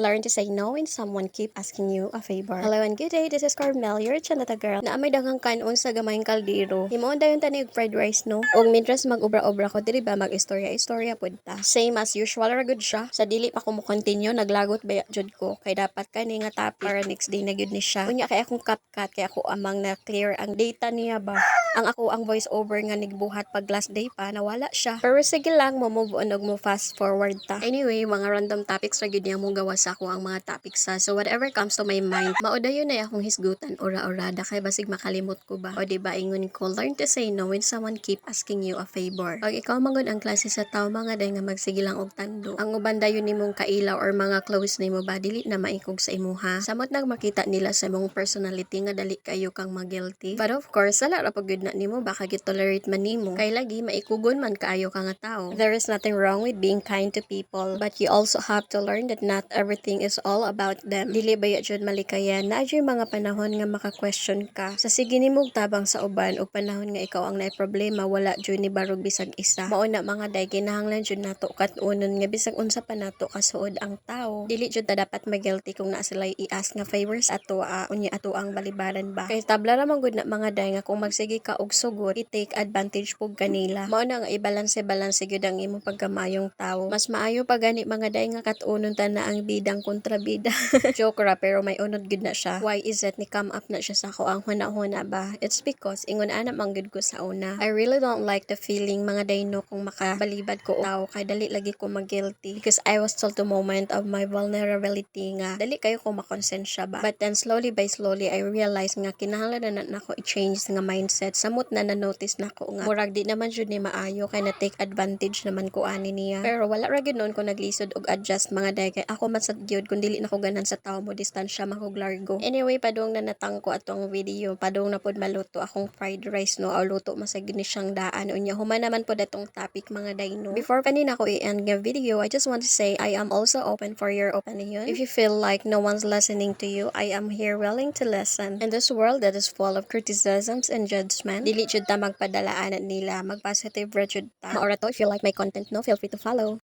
Learn to say no when someone keep asking you a favor. Hello and good day, this is Carmel, your chanata girl. Na may daghang kanon sa gamayng kaldero. Himoon dayon tani og fried rice no. Og mintras mag-obra-obra ko diri ba mag-istorya-istorya pud ta. Same as usual ra gud siya. Sa dili pa ko mo continue naglagot ba jud ko kay dapat kani nga topic para next day na gyud ni siya. Unya kay akong CapCut kay ako amang na clear ang data niya ba. Ang ako ang voice over nga nigbuhat pag last day pa nawala siya. Pero sige lang mo move on og mo fast forward ta. Anyway, mga random topics ra gyud mo gawa sa ako ang mga topics sa. So whatever comes to my mind, maudayon na akong hisgutan ora-orada kay basig makalimot ko ba. O di ba ingon ko learn to say no when someone keep asking you a favor. Pag ikaw mangod ang klase sa tao mga day nga magsige lang og tando. Ang uban dayon nimong kailaw or mga close nimo ba dili na maikog sa imuha. Samot nang makita nila sa imong personality nga dali kayo kang mag-guilty. But of course, sala ra pag na nimo baka gitolerate man nimo. Kay lagi maikugon man kaayo ka nga tao. There is nothing wrong with being kind to people, but you also have to learn that not everything is all about them. Dili ba jud malikayan na adyo mga panahon nga maka-question ka. Sa sige nimog tabang sa uban og panahon nga ikaw ang naay problema wala jud ni barog bisag isa. Mao na mga day kinahanglan jud nato kat-unon nga bisag unsa pa nato kasuod ang tao. Dili jud ta dapat ma-guilty kung naa sila i-ask nga favors ato unya ato ang balibaran ba. Kay tabla ra man gud na mga day nga kung magsige ka og sugot i-take advantage pug kanila. Mao na nga i-balance gyud ang imong pagkamayong tao. Mas maayo pa gani mga day nga kat-unon ta na ang bidang kontrabida. Joke ra pero may unod gud na siya. Why is it ni come up na siya sa ako ang huna-huna ba? It's because ingon ana man gud ko sa una. I really don't like the feeling mga day no kung makabalibad ko og tao kay dali lagi ko mag-guilty because I was told the moment of my vulnerability nga dali kayo ko makonsensya ba. But then slowly by slowly I realized nga kinahanglan na nako i-change nga mindset. Samot na na-notice nako nga murag di naman jud ni maayo kay na take advantage naman ko ani niya. Pero wala ra gyud noon ko naglisod og adjust mga day kay ako man sad gyud kun dili nako ganan sa tao mo distansya man kog largo. Anyway, padung na natangko atong video. Padung na pod maluto akong fried rice no. Aw luto masag ni siyang daan unya human naman pod atong topic mga day no. Before pa ni nako i-end nga video, I just want to say I am also open for your opinion. If you feel like no one's listening to you, I am here willing to listen. In this world that is full of criticisms and judgment, dili jud ta magpadalaan nila, mag-positive ra jud ta. Maura to, if you like my content no, feel free to follow.